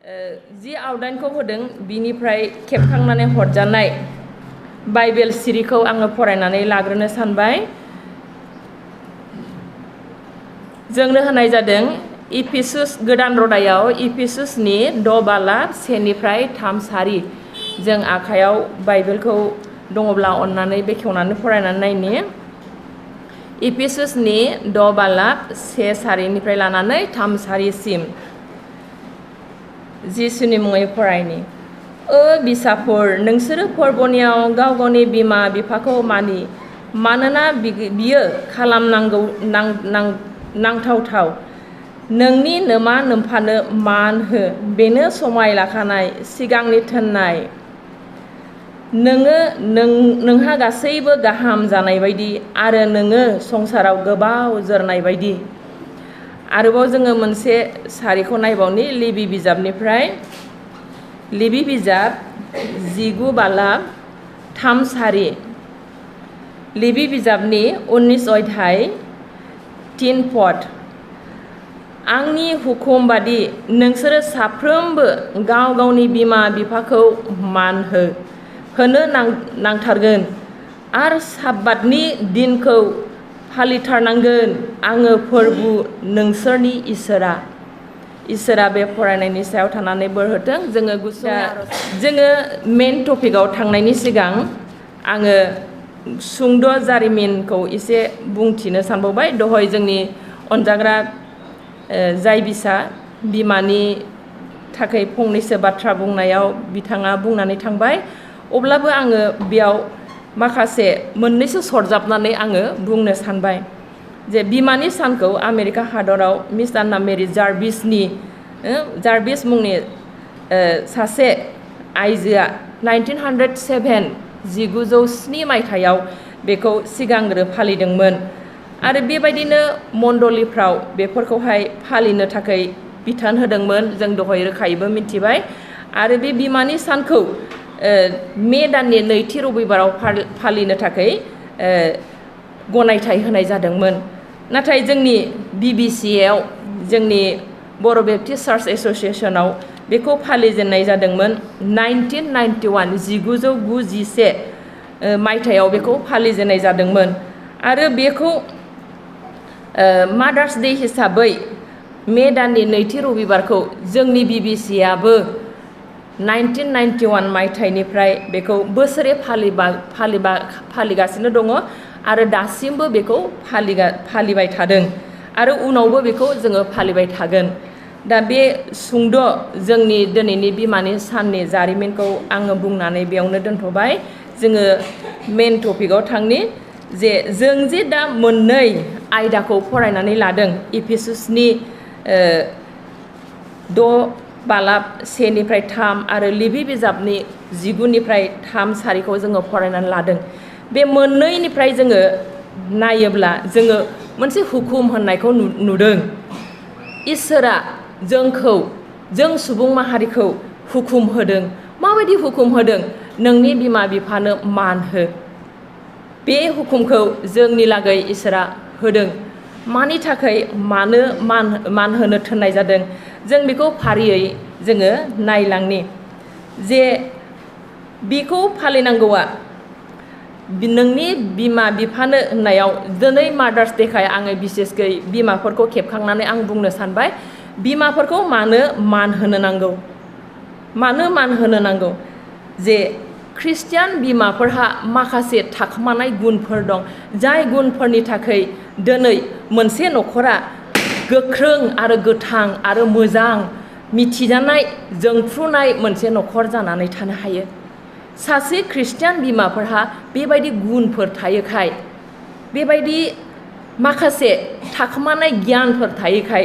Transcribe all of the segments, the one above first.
जि आवदानखौ होदों बिनिफ्राय खेबखांनानै हरजानाय बाइबेल सिरिखौ आङो फरायनानै लाग्रोनो सानबाय। जोंनो होनाय जादों इफिसुस गोदान रदायाव इफिसुसनि 6 बालाब 1 निफ्राय 3 सारि। जों आखायाव बाइबेलखौ दङब्ला अन्नानै बेखेवनानै फरायनानै नायनि। इफिसुसनि 6 बालाब 1 सारिनिफ्राय लानानै 3 सारिसिम जिसुनि मुङै फरायनि। बिसाफोर, नोंसोरो फोरबोनियाव गाव गावनि बिमा बिफाखौ मानि, मानोना बियो खालामनांगौ नांथावथाव। नोंनि नोमा नोम्फानो मान हो, बेनो समाय लाखानाय सिगांनि थोननाय। नोंहा गासैबो गाहाम जानाय बायदि आरो नोङो संसाराव गोबाव जोरनाय बायदि। आरोबाव जोङो मोनसे सारिखौ नायबावनि लेबि बिजाबनिफ्राय। लेबि बिजाब 19 बालाब 3 सारि। लेबि बिजाबनि 19 अध्याय 3 पद। आंनि हुकुम बादि नोंसोरो साफ्रोमबो गाव गावनि बिमा बिफाखौ मान होनो नांथारगोन आरो साब्बातनि दिनखौ फालिथारनांगोन। आङो प्रभु नोंसोरनि इसोरा बे फरायनायनि सायाव थानानै बोर होथों। जोङो मेन टपिकआव थांनायनि सिगां आङो सुंद' जारिमिनखौ एसे बुंथिनो सानबावबाय। दहाय जोंनि अनजाग्रा जाय बिसा बिमानि थाखाय फंनैसो बाथ्रा बुंनायाव बिथाङा बुंनानै थांबाय। अब्लाबो आङो बेयाव माखासे मोननैसो सरजाबनानै आङो बुंनो सानबाय जे बिमानि सानखौ आमेरिका हादराव मिस आन्ना मेरि जार्भिस मुंनि सासे आइजोआ 1907 मायथाइयाव बेखौ सिगांग्रो फालिदोंमोन आरो बेबायदिनो मण्डलिफ्राव बेफोरखौहाय फालिनो थाखाय बिथोन होदोंमोन। जों दहाय रोखायैबो मिथिबाय। आरो बे बिमानि सानखौ मे दाननि 2थि रबिबाराव फालिनो थाखाय गनायथाय होनाय जादोंमोन। नाथाय जोंनि BBCआव जोंनि बर' बेप्टिस्ट चार्च एस'सिएशनाव बेखौ फालिजेननाय जादोंमोन 1991 मायथाइयाव बेखौ फालिजेननाय जादोंमोन। आरो बेखौ मादार्स डे हिसाबै मे दाननि 2थि रबिबारखौ जोंनि BBCआबो 1991 मायथाइनिफ्राय बेखौ बोसोरे फालिगासिनो दङ आरो दासिमबो बेखौ फालिबाय थादों आरो उनावबो बेखौ जोङो फालिबाय थागोन। दा बे सुंद' जोंनि दिनैनि बिमानि साननि जारिमिनखौ आङो बुंनानै बेयावनो दोनथ'बाय। जोङो मेन टपिकआव थांनि जे जों जे दा मोननै आयदाखौ फरायनानै लादों इफिसुसनि 6 बालाब 1 निफ्राय 3 आरो लेबि बिजाबनि 19 निफ्राय 3 सारिखौ जोङो फरायनानै लादों। बे मोननैनिफ्राय जोङो नायोब्ला जोङो मोनसे हुकुम होननायखौ नुदों। इसोरा जों सुबुं माहारिखौ हुकुम होदों। माबायदि हुकुम होदों? नोंनि बिमा बिफानो मान हो। बे हुकुमखौ जोंनि लागै इसोरा होदों। मानि थाखाय मानो मान होनो थिननाय जादों? जों बेखौ फारियै जोङो नायलांनि जे बेखौ फालिनांगौआ नोंनि बिमा बिफानो होननायाव दिनै मादार्स डेखाय आङो बिसेसकै बिमाफोरखौ खेबखांनानै आं बुंनो सानबाय। बिमाफोरखौ मानो मान होनो नांगौ? मानो मान होनो नांगौ? जे ख्रिस्टियान बिमाफोरहा माखासे थाखोमानाय गुनफोर दं। जाय गुनफोरनि थाखाय दिनै मोनसे न'खरा गोख्रों आरो गोथां आरो मोजां मिथिजानाय जोंफ्रुनाय मोनसे न'खर जानानै थानो हायो। सासे ख्रिस्टियान बिमाफोरहा बेबायदि गुनफोर थायोखाय, बेबायदि माखासे थाखोमानाय गियानफोर थायोखाय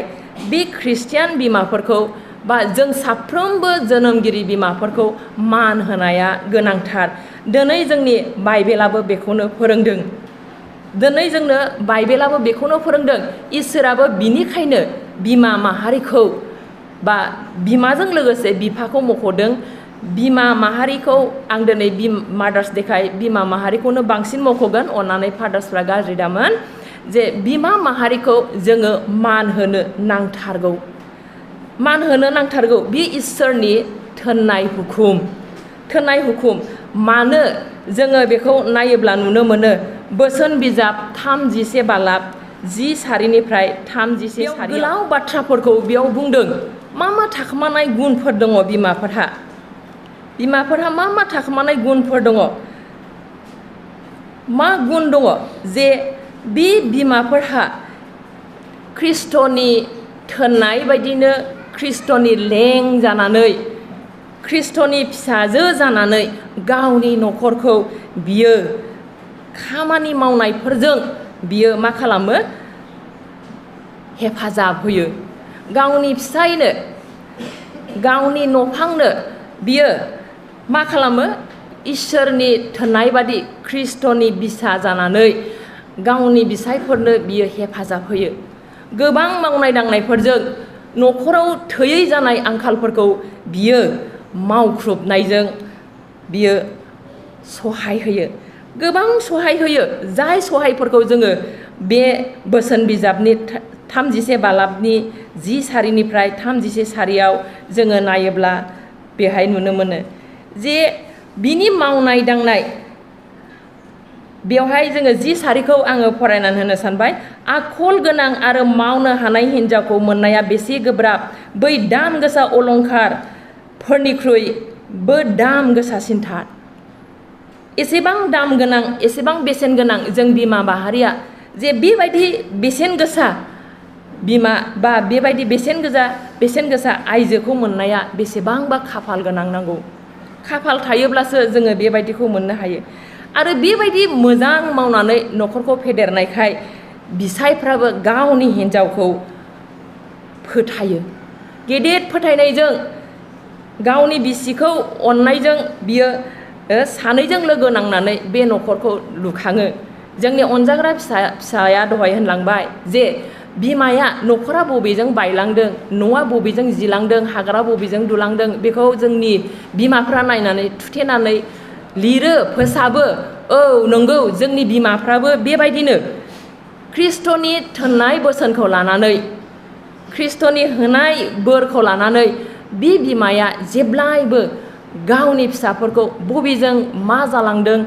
बे ख्रिस्टियान बिमाफोरखौ बा जों साफ्रोमबो जोनोमगिरि बिमाफोरखौ मान होनाया गोनांथार। दिनै जोंनि बाइबेलाबो बेखौनो फोरोंदों। दिनै जोंनो बाइबेलाबो बेखौनो फोरोंदों। इसोराबो बिनिखायनो बिमा माहारिखौ बा बिमाजों लोगोसे बिफाखौ मख'दों। बिमा माहारिखौ आं दिनै मादार्स डेखाय बिमा माहारिखौनो बांसिन मख'गोन। अननानै फादार्सफ्रा गाज्रि दामोन। जे बिमा माहारिखौ जोङो मान होनो नांथारगौ। मान होनो नांथारगौ बे इसोरनि थोननाय हुकुम मानो जोङो बेखौ नायोब्ला नुनो मोनो बोसोन बिजाब 3:11 बालाब 10 सारिनिफ्राय 3:11 सारि गोलाव बाथ्राफोरखौ बेयाव बुंदों मा थाखोमानाय गुनफोर दङ बिमाफोरहा मा थाखोमानाय गुनफोर दङ मा गुन दङ जे बे बिमाफोरहा ख्रिस्ट'नि थोननाय बायदिनो ख्रिस्ट'नि लें जानानै ख्रिस्ट'नि फिसाजो जानानै गावनि न'खरखौ बियो खामानि मावनायफोरजों बियो मा खालामो हेफाजाब होयो गावनि फिसायनो गावनि न'फांनो बियो मा खालामो इसोरनि थोननाय बादि ख्रिस्ट'नि बिसा जानानै गावनि बिसायफोरनो बियो हेफाजाब होयो गोबां मावनाय दांनायफोरजों न'खराव थोयै जानाय आंखालफोरखौ बियो मावख्रुबनायजों बियो सहाय होयो गोबां सहाय होयो जाय सहायफोरखौ जोङो बे बोसोन बिजाबनि 3:11 बालाबनि 10 सारिनिफ्राय 3:11 सारियाव जोङो नायोब्ला बेहाय नुनो मोनो जे बिनि मावनाय दांनाय बेवहाय जोङो 10 सारिखौ आङो फरायनानै होनो सानबाय आखल गोनां आरो मावनो हानाय हिन्जावखौ मोननाया बेसे गोब्राब बै दाम गोसा अलंखारफोरनिख्रुइबो दाम गोसासिनथार एसेबां दाम गोनां एसेबां बेसेन गोनां जों बिमा माहारिया जे बेबायदि बेसेन गोसा बिमा बा बेबायदि बेसेन गोसा आइजोखौ मोननाया बेसेबांबा खाफाल गोनां नांगौ खाफाल थायोब्लासो जोङो बेबायदिखौ मोननो हायो आरो बेबायदि मोजां मावनानै न'खरखौ फेदेरनायखाय बिसायफ्राबो गावनि हिन्जावखौ फोथायो गेदेर फोथायनायजों गावनि बिसिखौ अननायजों बियो सानैजों लोगो नांनानै बे न'खरखौ लुखाङो जोंनि अनजाग्रा फिसाया दहाय होनलांबाय जे बिमाया न'खरा बबेजों बायलांदों न'आ बबेजों जिलांदों हाग्रा बबेजों दुलांदों बेखौ जोंनि बिमाफ्रा नायनानै थुथेनानै लिरो फोसाबो औ नंगौ जोंनि बिमाफ्राबो बेबायदिनो ख्रिस्ट'नि थोननाय बोसोनखौ लानानै ख्रिस्ट'नि होनाय बोरखौ लानानै बे बिमाया जेब्लायबो गावनि फिसाफोरखौ बबेजों मा जालांदों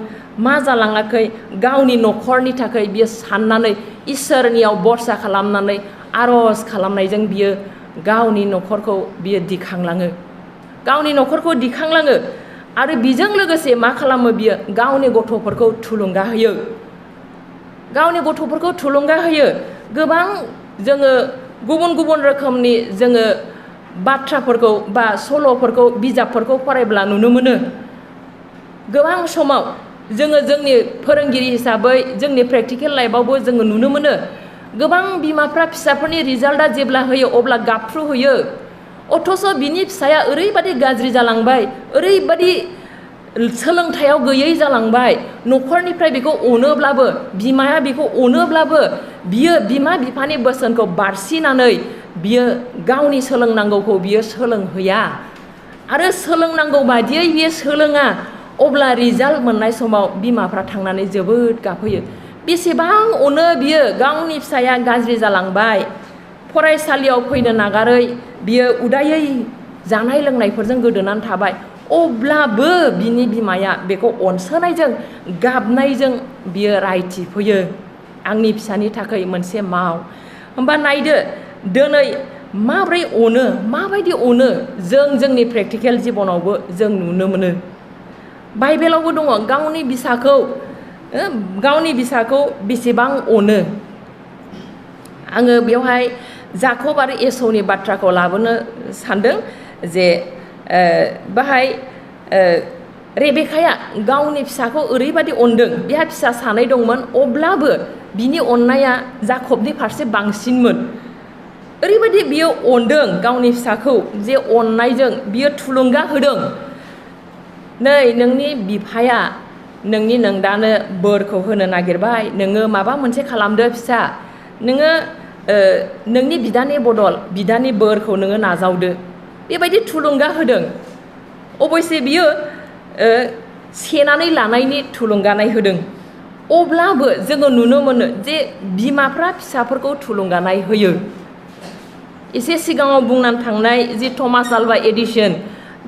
मा जालाङाखै गावनि न'खरनि थाखाय बियो साननानै इसोरनियाव बरसा खालामनानै आर'ज खालामनायजों बियो गावनि न'खरखौ बियो दिखांलाङो आरो बेजों लोगोसे मा खालामो बियो गावनि गथ'फोरखौ थुलुंगा होयो गोबां जोङो गुबुन गुबुन रोखोमनि जोङो बाथ्राफोरखौ बा सल'फोरखौ बिजाबफोरखौ फरायब्ला नुनो मोनो गोबां समाव जोङो जोंनि फोरोंगिरि हिसाबै जोंनि प्रेक्टिकेल लाइफआवबो जोङो नुनो मोनो गोबां बिमाफ्रा फिसाफोरनि रिजाल्टआ जेब्ला होयो अब्ला गाबफ्रुहोयो अथ'स' बिनि फिसाया ओरैबादि गाज्रि जालांबाय ओरैबादि सोलोंथायाव गैयै जालांबाय न'खरनिफ्राय बेखौ अनोब्लाबो बिमाया बेखौ अनोब्लाबो बियो बिमा बिफानि बोसोनखौ बारसिनानै बियो गावनि सोलोंनांगौखौ बियो सोलोंहैया आरो सोलोंनांगौ बादियै बियो सोलोङा अब्ला रिजाल्ट मोननाय समाव बिमाफ्रा थांनानै जोबोद गाबहैयो बेसेबां अनो बियो गावनि फिसाया गाज्रि जालांबाय फरायसालियाव फैनो नागारै बियो उदायै जानाय लोंनायफोरजों गोदोनानै थाबाय अब्लाबो बिनि बिमाया बेखौ अनसोनायजों गाबनायजों बियो रायथिफैयो आंनि फिसानि थाखाय मोनसे माव होमबा नायदो दिनै माबायदि अनो जोंनि प्रेक्टिकेल जिबनावबो जों नुनो मोनो बाइबेलावबो दङ गावनि बिसाखौ बेसेबां अनो आङो बेवहाय जाकब आरो एसौनि बाथ्राखौ लाबोनो सानदों जे बाहाय रेबेकाया गावनि फिसाखौ ओरैबादि अनदों बिहा फिसा सानै दंमोन अब्लाबो बिनि अननाया जाकबनि फारसे बांसिनमोन ओरैबादि बियो अनदों गावनि फिसाखौ जे अननायजों बियो थुलुंगा होदों नै नोंनि बिफाया नोंनि नोंदानो बोरखौ होनो नागिरबाय नोङो माबा मोनसे खालामदो फिसा नोङो नोंनि बिदानि बदल बिदानि बोरखौ नोङो नाजावदो बेबायदि थुलुंगा होदों अबयसे बियो सेनानै लानायनि थुलुंगानाय होदों अब्लाबो जोङो नुनो मोनो जे बिमाफ्रा फिसाफोरखौ थुलुंगानाय होयो एसे सिगाङाव बुंनानै थांनाय जि थमास आल्वा एडिसन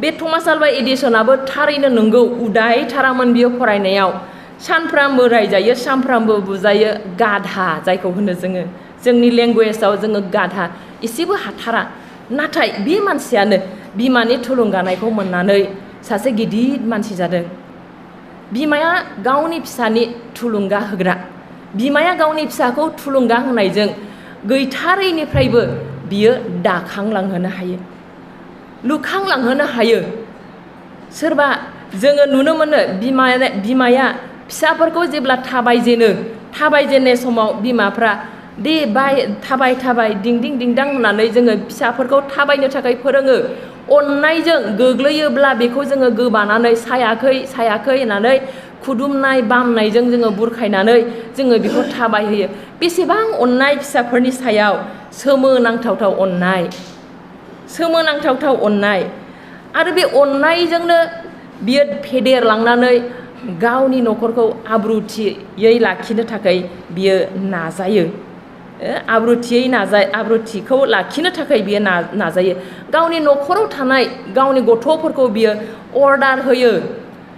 बे थमास आल्वा एडिसनाबो थारैनो नंगौ उदाय थारामोन बियो फरायनायाव सानफ्रामबो रायजायो सानफ्रामबो बुजायो गाधा जायखौ होनो जोङो जोंनि लेंगुवेजाव जोङो गाधा एसेबो हाथारा नाथाय बे मानसियानो बिमानि थुलुंगानायखौ मोननानै सासे गिदिर मानसि जादों बिमाया गावनि फिसानि थुलुंगा होग्रा बिमाया गावनि फिसाखौ थुलुंगा होनायजों गैथारैनिफ्रायबो बियो दाखांलांहोनो हायो लुखांलांहोनो हायो सोरबा जोङो नुनो मोनो बिमाया फिसाफोरखौ जेब्ला थाबायजेननाय समाव बिमाफ्रा दे बाय थाबाय दिंदिं दिंदां होननानै जोङो फिसाफोरखौ थाबायनो थाखाय फोरोङो अननायजों गोग्लैयोब्ला बेखौ जोङो गोबानानै सायाखै होननानै खुदुमनाय बामनायजों जोङो बुरखायनानै जोङो बेखौ थाबायहोयो बेसेबां अननाय फिसाफोरनि सायाव सोमोनांथाव अननाय आरो बे अननायजोंनो बियो फेदेरलांनानै गावनि न'खरखौ आब्रुथियै लाखिनो थाखाय बियो नाजायो आब्रुथिखौ लाखिनो थाखाय बियो नाजायो गावनि न'खराव थानाय गावनि गथ'फोरखौ बियो अर्डार होयो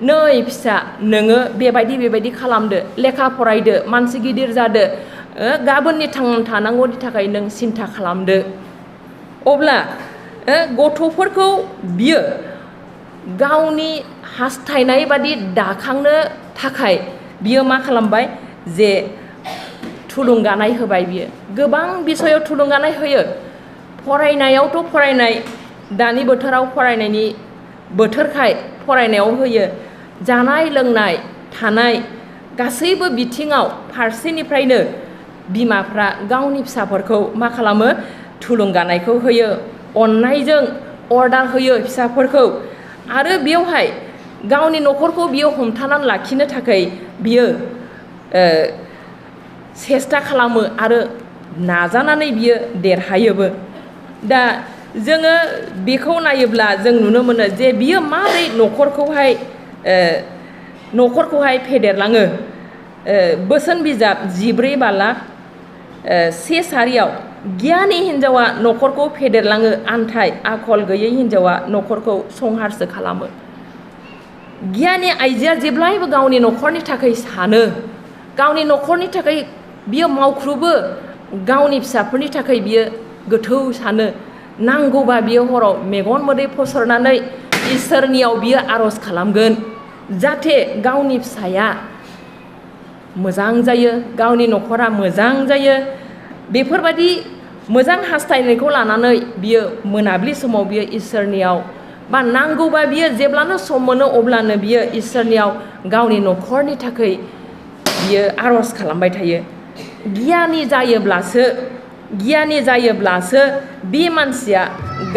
नै फिसा नोङो बेबायदि खालामदो लेखा फरायदो मानसि गिदिर जादो गाबोननि थांनानै थानांगौनि थाखाय नों सिन्था खालामदो अब्ला गथ'फोरखौ बियो गावनि हास्थायनाय बादि दाखांनो थाखाय बियो मा खालामबाय जे थुलुंगानाय होबाय बियो गोबां बिसयाव थुलुंगानाय होयो फरायनायावथ' फरायनाय दानि बोथोराव फरायनायनि बोथोरखाय फरायनायाव होयो जानाय लोंनाय थानाय गासैबो बिथिङाव फारसेनिफ्रायनो बिमाफ्रा गावनि फिसाफोरखौ मा खालामो थुलुंगानायखौ होयो अननायजों अर्डार होयो फिसाफोरखौ आरो बेवहाय गावनि न'खरखौ बियो हमथानानै लाखिनो थाखाय बियो सेस्था खालामो आरो नाजानानै बियो देरहायोबो दा जोङो बेखौ नायोब्ला जों नुनो मोनो जे बियो माबोरै न'खरखौहाय फेदेरलाङो बोसोन बिजाब 14 बाला 1 सारियाव गियानि हिन्जावा न'खरखौ फेदेरलाङो आन्थाय आखल गैयै हिन्जावा न'खरखौ संहारसो खालामो गियानि आइजोआ जेब्लायबो गावनि न'खरनि थाखाय सानो गावनि न'खरनि थाखाय बियो मावख्रुबो गावनि फिसाफोरनि थाखाय बियो गोथौ सानो नांगौबा बियो हराव मेगन मोदै फसरनानै इसोरनियाव बियो आर'ज खालामगोन जाहाथे गावनि फिसाया मोजां जायो गावनि न'खरा मोजां जायो बेफोरबायदि मोजां हास्थायनायखौ लानानै बियो मोनाबिलि समाव बियो इसोरनियाव बा नांगौबा बियो जेब्लानो सम मोनो अब्लानो बियो इसोरनियाव गावनि न'खरनि थाखाय बियो आर'ज खालामबाय थायो गियानि जायोब्लासो बे मानसिया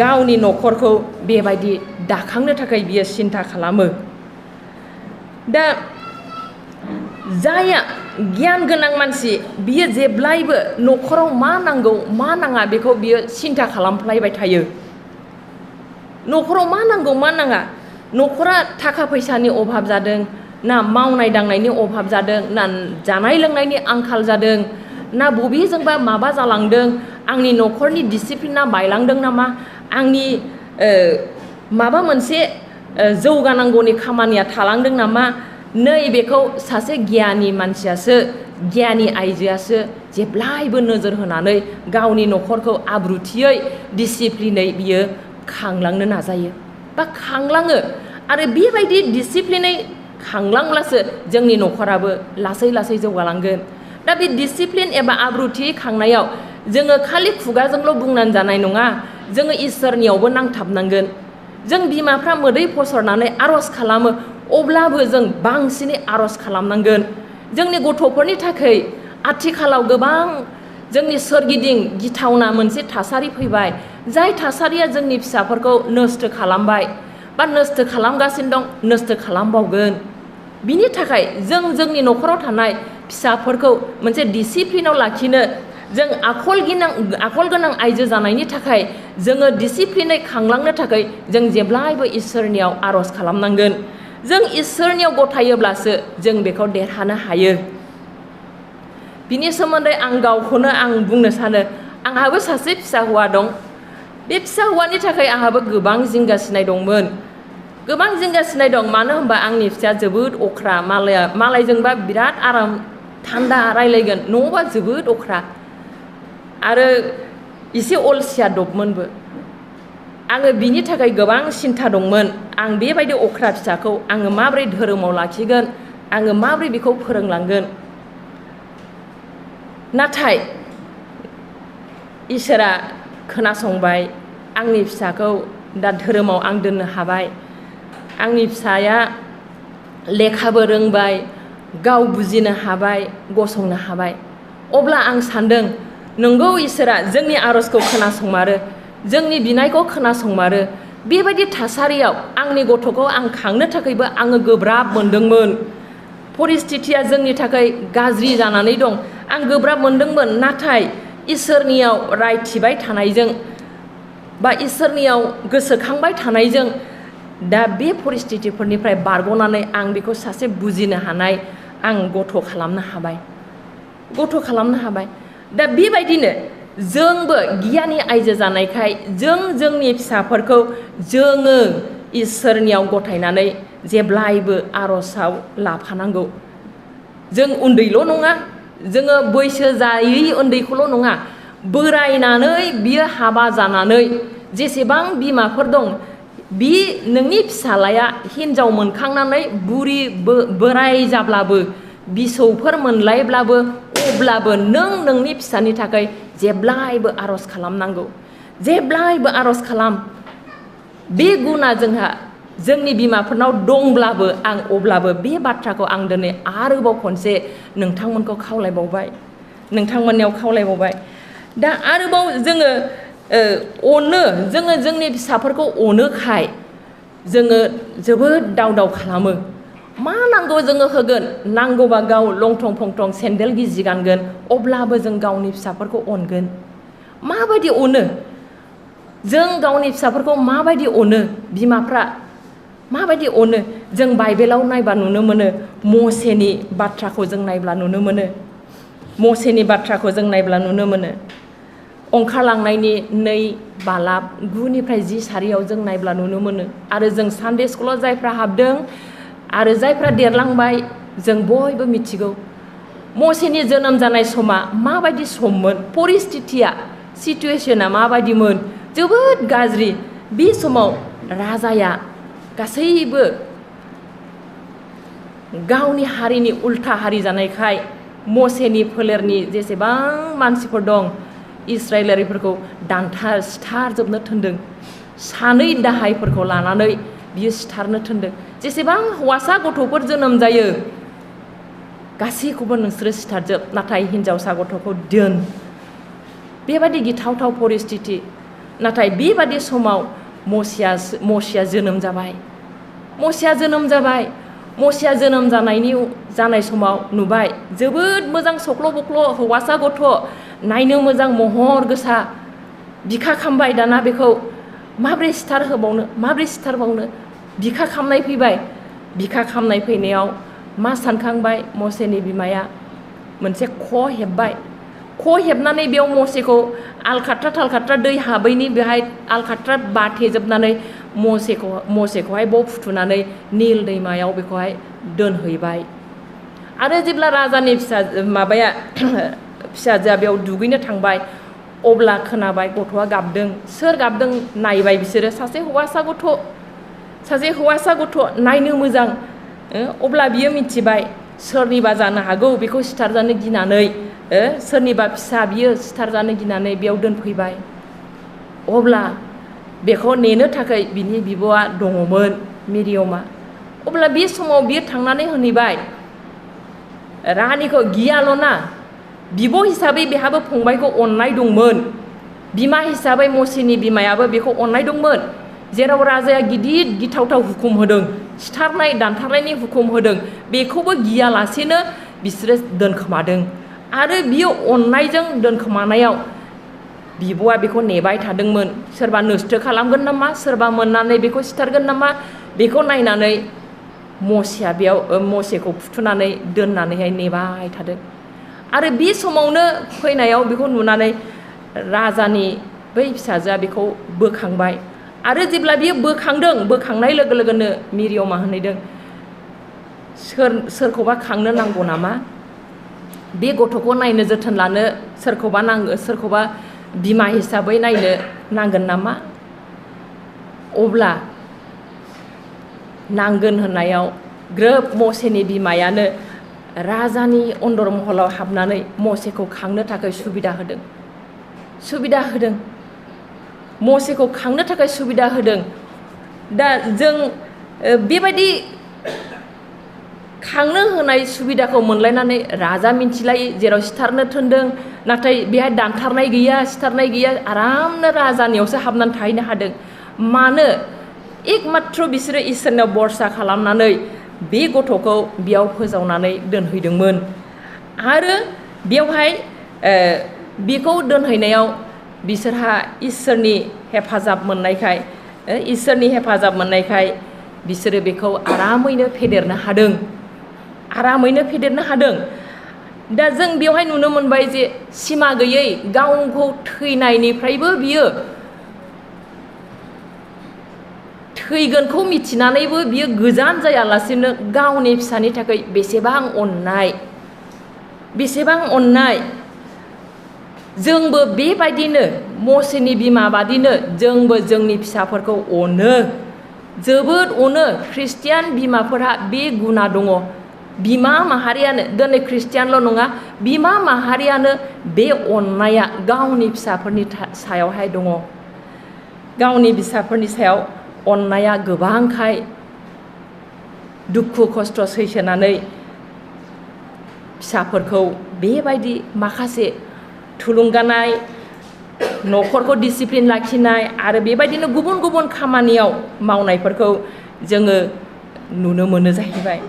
गावनि न'खरखौ बेबायदि दाखांनो थाखाय बियो सिन्था खालामो दा जायहा गियान गोनां मानसि बियो जेब्लायबो न'खराव मा नांगौ मा नाङा बेखौ बियो सिन्था खालामफ्लायबाय थायो न'खराव मा नांगौ मा नाङा न'खरा थाखा फैसानि अभाब जादों ना मावनाय दांनायनि अभाब जादों ना जानाय लोंनायनि आंखाल जादों ना बबेजोंबा माबा जालांदों आंनि न'खरनि डिसिप्लिना बायलांदों नामा आंनि माबा मोनसे जौगानांगौनि खामानिया थालांदों नामा नै बेखौ सासे गियानि मानसियासो गियानि आइजोआसो जेब्लायबो नोजोर होनानै गावनि न'खरखौ आब्रुथियै डिसिप्लिनै बियो खांलांनो नाजायो बा खांलाङो आरो बेबायदि डिसिप्लिनै खांलांब्लासो जोंनि न'खराबो लासै लासै जौगालांगोन दा बे डिसिप्लिन एबा आब्रुथि खांनायाव जोङो खालि खुगाजोंल' बुंनानै जानाय नङा जोङो इसोरनियावबो नांथाबनांगोन जों बिमाफ्रा मोदै फसरनानै आर'ज खालामो अब्लाबो जों बांसिनै आर'ज खालामनांगोन जोंनि गथ'फोरनि थाखाय आथिखालाव गोबां जोंनि सोरगिदिं गिथावना मोनसे थासारि फैबाय जाय थासारिया जोंनि फिसाफोरखौ नस्थ' खालामबाय बा नस्थ' खालामगासिनो दं नस्थ' खालामबावगोन बिनि थाखाय जों जोंनि न'खराव थानाय फिसाफोरखौ मोनसे डिसिप्लिनाव लाखिनो जों आखल गोनां आइजो जानायनि थाखाय जोङो डिसिप्लिनै खांलांनो थाखाय जों जेब्लायबो इसोरनियाव आर'ज खालामनांगोन जों इसोरनियाव गथायोब्लासो जों बेखौ देरहानो हायो बिनि सोमोन्दै आं गावखौनो आं बुंनो सानो आंहाबो सासे फिसा हौवा दं बे फिसा हौवानि थाखाय आंहाबो गोबां जिंगा सिनाय दंमोन गोबां जिंगा सिनाय दं मानो होनबा आंनि फिसाया जोबोद अख्रा मालायजोंबा बिराद आराम थान्दा रायलायगोन न'आवबा जोबोद अख्रा आरो एसे अलसिया दबमोनबो आङो बिनि थाखाय गोबां सिन्था दंमोन आं बेबायदि अख्रा फिसाखौ आङो माबोरै धोरोमाव लाखिगोन आङो माबोरै बेखौ फोरोंलांगोन नाथाय इसोरा खोनासंबाय आंनि फिसाखौ दा धोरोमाव आं दोननो हाबाय आंनि फिसाया लेखाबो रोंबाय गाव बुजिनो हाबाय गसंनो हाबाय अब्ला आं सान्दों नंगौ इसोरा जोंनि आर'जखौ खोनासंमारो जोंनि बिनायखौ खोनासंमारो बेबायदि थासारियाव आंनि गथ'खौ आं खांनो थाखायबो आङो गोब्राब मोनदोंमोन परिस्थितिया जोंनि थाखाय गाज्रि जानानै दं आं गोब्राब मोनदोंमोन नाथाय इसोरनियाव रायथिबाय थानायजों बा इसोरनियाव गोसोखांबाय थानायजों दा बे परिस्थितिफोरनिफ्राय बारग'नानै आं बेखौ सासे बुजिनो हानाय आं गथ' खालामनो हाबाय दा बेबायदिनो जोंबो गियानि आइजो जानायखाय जोंनि फिसाफोरखौ जोङो इसोरनियाव गथायनानै जेब्लायबो आर'जआव लाफानांगौ जों उन्दैल' नङा जोङो बैसो जायै उन्दैखौल' नङा बोरायनानै बियो हाबा जानानै जेसेबां बिमाफोर दं बि नोंनि फिसालाया हिन्जाव मोनखांनानै बुरि बोराय जाब्लाबो बिसौफोर मोनलायब्लाबो अब्लाबो नोंनि फिसानि थाखाय जेब्लायबो आर'ज खालामनांगौ जेब्लायबो आर'ज खालाम बे गुना जोंनि बिमाफोरनाव दंब्लाबो आं अब्लाबो बे बाथ्राखौ आं दिनै आरोबाव खनसे नोंथांमोननियाव खावलायबावबाय दा आरोबाव जोङो जोंनि फिसाफोरखौ अनोखाय जोङो जोबोद दाव खालामो मा नांगौ जोङो होगोन नांगौबा गाव लंथं फंथं सेन्देल गिजि गानगोन अब्लाबो जों गावनि फिसाफोरखौ अनगोन माबायदि अनो जों गावनि फिसाफोरखौ माबायदि अनो बिमाफ्रा माबायदि अनो जों बाइबेलाव नायबा नुनो मोनो मसेनि बाथ्राखौ जों नायब्ला नुनो मोनो ओंखारलांनायनि 2:9-10 सारियाव जों नायब्ला नुनो मोनो आरो जों सानडे स्कुलाव जायफ्रा हाबदों आरो जायफ्रा देरलांबाय जों बयबो मिथिगौ मसेनि जोनोम जानाय समा माबायदि सममोन सिटुएशना माबायदिमोन जोबोद गाज्रि बे समाव राजाया गासैबो गावनि हारिनि उल्था हारि जानायखाय मसेनि फोलेरनि जेसेबां मानसिफोर दं इस्राएलारिफोरखौ सिथारजोबनो थोनदों 2 दाहायफोरखौ लानानै बियो सिथारनो थोनदों जेसेबां हौवासा गथ'फोर जोनोम जायो गासैखौबो नोंसोरो सिथारजोब नाथाय हिन्जावसा गथ'खौ दोन बेबायदि गिथावथाव परिस्थिति नाथाय बेबायदि समाव मसिया जोनोम जाबाय जानाय समाव नुबाय जोबोद मोजां सख्ल' बख्ल' हौवासा गथ' नायनो मोजां महर गोसा बिखा खामबाय दाना बेखौ माब्रै सिथारबावनो बिखा खामनाय फैनायाव मा सानखांबाय मसेनि बिमाया मोनसे ख' हेबनानै बेयाव मसेखौ आलखाट्रा दै हाबैनि बेहाय आलखाट्रा बाथेजोबनानै मसेखौहाय बाव फुथुनानै नील दैमायाव बेखौहाय दोनहैबाय आरो जेब्ला राजानि फिसाजोआ बेयाव दुगैनो थांबाय अब्ला खोनाबाय गथ'आ गाबदों सोर गाबदों नायबाय बिसोरो सासे हौवासा गथ' नायनो मोजां अब्ला बियो मिथिबाय सोरनिबा जानो हागौ बेखौ सिथारजानो गिनानै सोरनिबा फिसा बियो सिथारजानो गिनानै बेयाव दोनफैबाय अब्ला बेखौ नेनो थाखाय बिनि बिब'आ दङमोन मिरियमा अब्ला बे समाव बियो थांनानै होनहैबाय रानिखौ गियाल'ना बिब' हिसाबै बेहाबो फंबायखौ अननाय दंमोन बिमा हिसाबै मसेनि बिमायाबो बेखौ अननाय दंमोन जेराव राजाया गिदिर गिथावथाव हुकुम होदों सिथारनाय दानथारनायनि हुकुम होदों बेखौबो गियालासेनो बिसोरो दोनखोमादों आरो बियो अननायजों दोनखोमानायाव बिब'आ बेखौ नेबाय थादोंमोन सोरबा नस्थ' खालामगोन नामा सोरबा मोननानै बेखौ सिथारगोन नामा बेखौ नायनानै मसेखौ फुथुनानै दोननानैहाय नेबाय थादों आरो बे समावनो फैनायाव बेखौ नुनानै राजानि बै फिसाजोआ बेखौ बोखांबाय आरो जेब्ला बियो बोखांनाय लोगो लोगोनो मिरियाव मा होनहैदों सोरखौबा खांनो नांगौ नामा बे गथ'खौ नायनो जोथोन लानो सोरखौबा बिमा हिसाबै नायनो नांगोन नामा अब्ला नांगोन होननायाव ग्रोब मसेनि बिमायानो राजानि अन्दर महलाव हाबनानै मसेखौ खांनो थाखाय सुबिदा होदों मसेखौ खांनो थाखाय सुबिदा होदों दा जों बेबायदि खांनो होनाय सुबिदाखौ मोनलायनानै राजा मिन्थिलायै जेराव सिथारनो थोनदों नाथाय बेहाय दानथारनाय गैया सिथारनाय गैया आरामनो राजानियावसो हाबनानै थाहैनो हादों मानो एकमात्र बिसोरो इसोरनाव बरसा खालामनानै बे गथ'खौ बेयाव फोजावनानै दोनहैदोंमोन आरो बेवहाय बेखौ दोनहैनायाव बिसोरहा इसोरनि हेफाजाब मोननायखाय बिसोरो बेखौ आरामैनो फेदेरनो हादों दा जों बेवहाय नुनो मोनबाय जे सिमा गैयै गावखौ थैनायनिफ्रायबो बियो थैगोनखौ मिथिनानैबो बियो गोजान जायालासेनो गावनि फिसानि थाखाय बेसेबां अननाय जोंबो बेबायदिनो मसेनि बिमा बादिनो जोंबो जोंनि फिसाफोरखौ जोबोद अनो ख्रिस्टियान बिमाफोरहा बे गुना दङ बिमा माहारियानो दिनै ख्रिस्टियानल' नङा बिमा माहारियानो बे अननाया गावनि फिसाफोरनि सायावहाय दङ गावनि फिसाफोरनि सायाव अननाया गोबांखाय दुखु खस्थ' सैसोनानै फिसाफोरखौ बेबायदि माखासे थुलुंगानाय न'खरखौ डिसिप्लिन लाखिनाय आरो बेबायदिनो गुबुन गुबुन खामानियाव मावनायफोरखौ जोङो नुनो मोनो जाहैबाय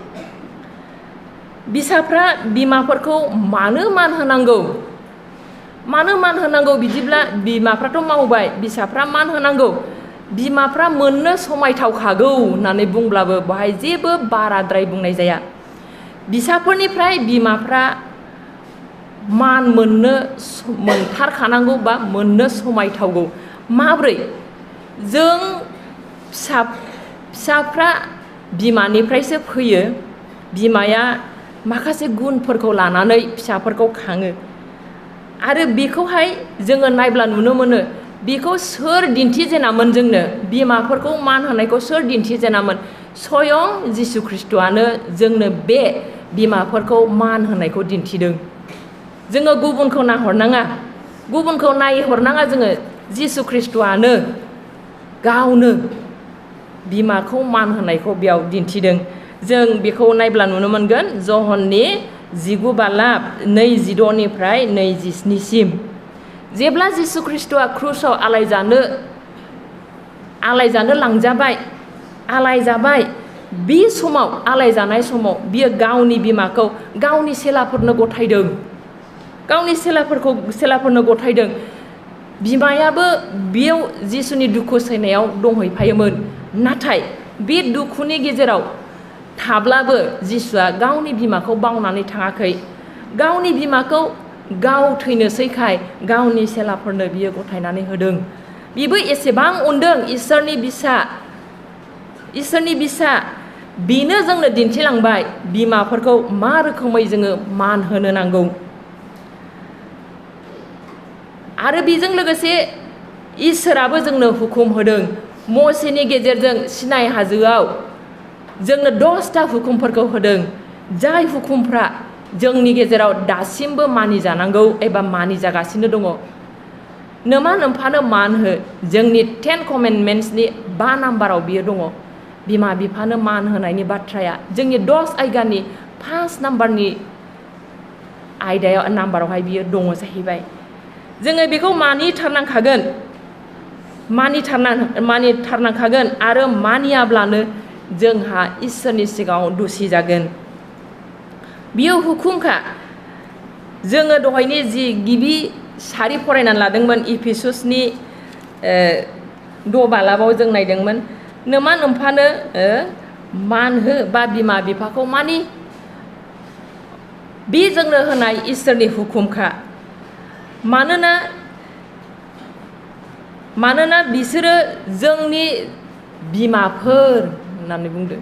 फिसाफ्रा बिमाफोरखौ मानो मान होनांगौ बिदिब्ला बिमाफ्राथ' मावबाय फिसाफ्रा मान होनांगौ बिमाफ्रा मोननो समायथावखागौ होननानै बुंब्लाबो बाहाय जेबो बाराद्राय बुंनाय जाया फिसाफोरनिफ्राय बिमाफ्रा मान मोनथारखानांगौ बा मोननो समायथावगौ माब्रै जों फिसाफ्रा बिमानिफ्रायसो फैयो बिमाया माखासे गुनफोरखौ लानानै फिसाफोरखौ खाङो आरो बेखौहाय जोङो नायब्ला नुनो मोनो बेखौ सोर दिन्थिजेनामोन जोंनो बिमाफोरखौ मान होनायखौ सोर दिन्थिजेनामोन स्वयं जिसु ख्रिस्ट'आनो जोंनो बे बिमाफोरखौ मान होनायखौ दिन्थिदों जोङो गुबुनखौ नायहरनाङा जोङो जिसु ख्रिस्ट'आनो गावनो बिमाखौ मान होनायखौ बेयाव दिन्थिदों जों बेखौ नायब्ला नुनो मोनगोन जहननि 19:22 27 जेब्ला जिसु ख्रिस्ट'आ क्रुसाव आलायजानो लांजाबाय बे समाव आलायजानाय समाव बियो गावनि बिमाखौ गावनि सेलाफोरनो गथायदों बिमायाबो बेयाव जिसुनि दुखु सैनायाव दंहैफायोमोन नाथाय बे दुखुनि गेजेराव थाब्लाबो जिसुआ गावनि बिमाखौ बावनानै थाङाखै गावनि बिमाखौ गाव थैनोसैखाय गावनि सेलाफोरनो बियो गथायनानै होदों बिबो एसेबां अनदों इसोरनि बिसा बेनो जोंनो दिन्थिलांबाय बिमाफोरखौ मा रोखोमै जोङो मान होनो नांगौ आरो बेजों लोगोसे इसोराबो जोंनो हुकुम होदों मसेनि गेजेरजों सिनाइ हाजोआव जोंनो 10टा हुकुमफोरखौ होदों जाय हुकुमफ्रा जोंनि गेजेराव दासिमबो मानिजानांगौ एबा मानिजागासिनो दङ नोमा नोम्फानो मान हो जोंनि 10 कमेन्डमेन्ट्सनि 5 नाम्बाराव बियो दङ बिमा बिफानो मान होनायनि बाथ्राया जोंनि 10 आयदानि 5 नाम्बारनि नाम्बारावहाय बियो दङ जाहैबाय जोङो बेखौ मानिथारनांखागोन आरो मानियाब्लानो जोंहा इसोरनि सिगाङाव दुसि जागोन बियो हुकुमखा जोङो दहायनि जि गिबि सारि फरायनानै लादोंमोन इफिसुसनि 6 बालाबाव जों नायदोंमोन नोमा नोम्फानो मान हो बा बिमा बिफाखौ मानि बे जोंनो होनाय इसोरनि हुकुमखा मानोना मानोना बिसोरो जोंनि बिमाफोर होननानै बुंदों।